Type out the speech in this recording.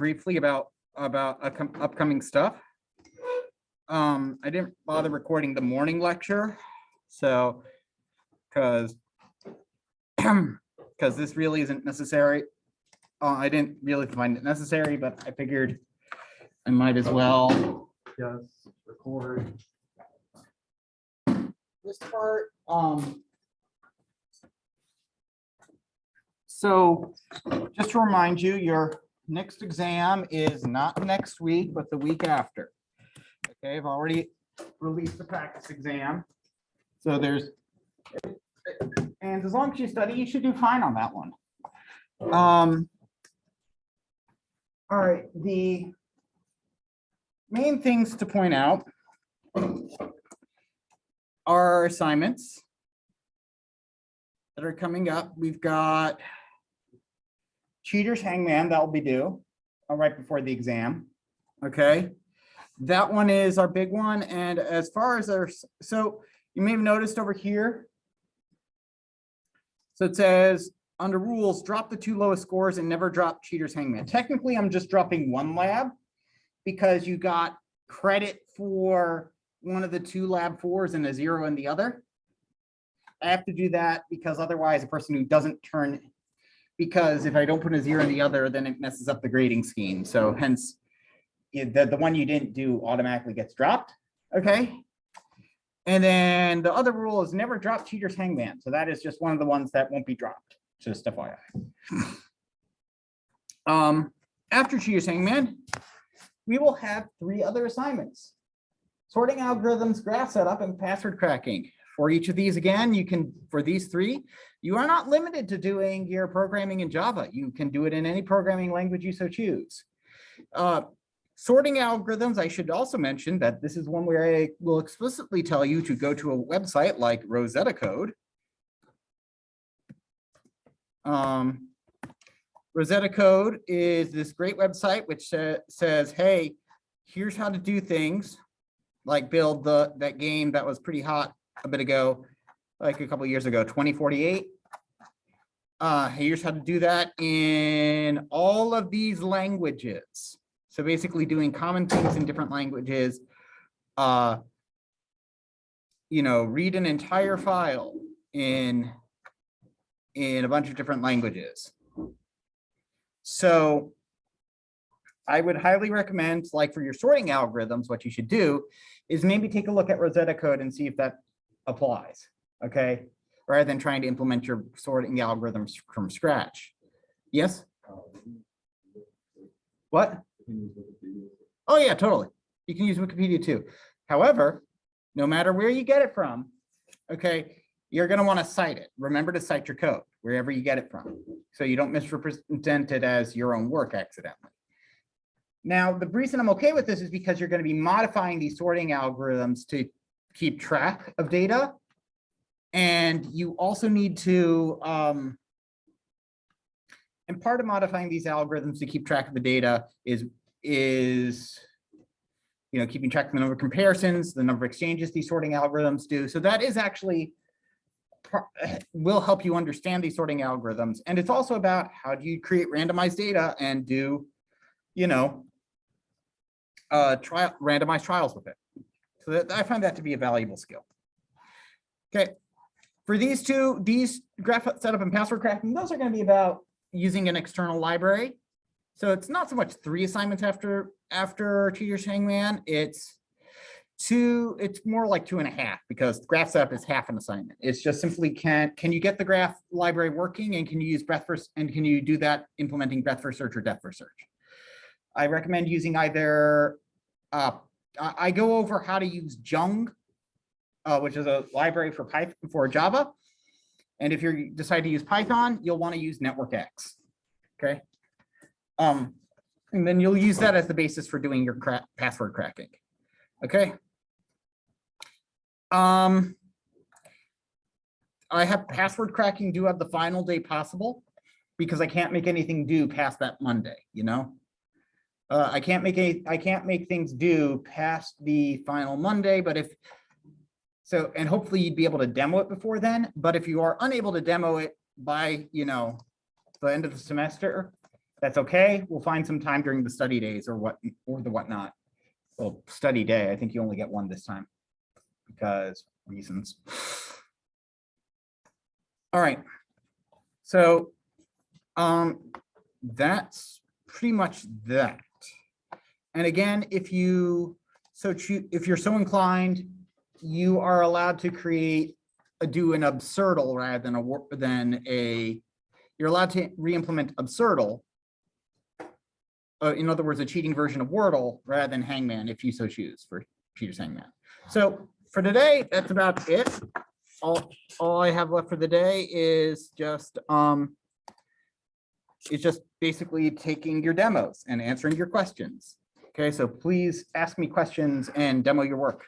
briefly about upcoming stuff. I didn't bother recording the morning lecture, so because this really isn't necessary. I didn't really find it necessary, but I figured I might as well just record this part. So just to remind you, your next exam is not next week, but the week after. Okay, I've already released the practice exam. So and as long as you study, you should do fine on that one. All right, the main things to point out are assignments that are coming up. We've got Cheater's Hangman that will be due right before the exam. Okay, that one is our big one. And as far as so you may have noticed over here, so it says under rules, drop the 2 lowest scores and never drop Cheater's Hangman. Technically, I'm just dropping 1 lab because you got credit for one of the 2 lab 4s and a 0 in the other. I have to do that because otherwise a person who doesn't turn, because if I don't put a 0 in the other, then it messes up the grading scheme. So hence the one you didn't do automatically gets dropped. Okay. And then the other rule is never drop Cheater's Hangman. So that is just one of the ones that won't be dropped. Just FYI. After Cheater's Hangman, we will have 3 other assignments: sorting algorithms, graph setup, and password cracking. For each of these, again, you can, for these 3, you are not limited to doing your programming in Java. You can do it in any programming language you so choose. Sorting algorithms, I should also mention that this is one where I will explicitly tell you to go to a website like Rosetta Code. Rosetta Code is this great website which says, hey, here's how to do things, like build that game that was pretty hot a bit ago, like a couple of years ago, 2048. Here's how to do that in all of these languages. So basically doing common things in different languages, read an entire file in a bunch of different languages. So I would highly recommend, like for your sorting algorithms, what you should do is maybe take a look at Rosetta Code and see if that applies, okay? Rather than trying to implement your sorting algorithms from scratch. Yes? What? Oh yeah, totally. You can use Wikipedia too. However, no matter where you get it from, okay, you're going to want to cite it. Remember to cite your code wherever you get it from, so you don't misrepresent it as your own work accidentally. Now, the reason I'm okay with this is because you're going to be modifying these sorting algorithms to keep track of data. And you also need to, and part of modifying these algorithms to keep track of the data is keeping track of the number of comparisons, the number of exchanges these sorting algorithms do. So that is actually will help you understand these sorting algorithms. And it's also about how do you create randomized data and do, randomized trials with it. So that, I find that to be a valuable skill. Okay, for these graph setup and password cracking, those are going to be about using an external library. So it's not so much 3 assignments after Cheater's Hangman. It's more like 2.5, because graph setup is half an assignment. It's just simply can you get the graph library working, and can you use breadth first, and can you do that implementing breadth first search or depth first search? I recommend using either I go over how to use Jung, which is a library for Python for Java. And if you decide to use Python, you'll want to use NetworkX. Okay. And then you'll use that as the basis for doing your password cracking. Okay. I have password cracking due at the final day possible, because I can't make anything due past that Monday, I can't make things due past the final Monday, but and hopefully you'd be able to demo it before then. But if you are unable to demo it by, the end of the semester, That's okay. We'll find some time during the study days or the whatnot. Well, study day, I think you only get one this time because reasons. All right. So that's pretty much that. And again, if you're so inclined, you are allowed to do an absurdal rather than you're allowed to re-implement absurdal. In other words, a cheating version of Wordle rather than Hangman, if you so choose, for Cheater's Hangman. So for today, that's about it. All I have left for the day is just basically taking your demos and answering your questions. Okay, so please ask me questions and demo your work.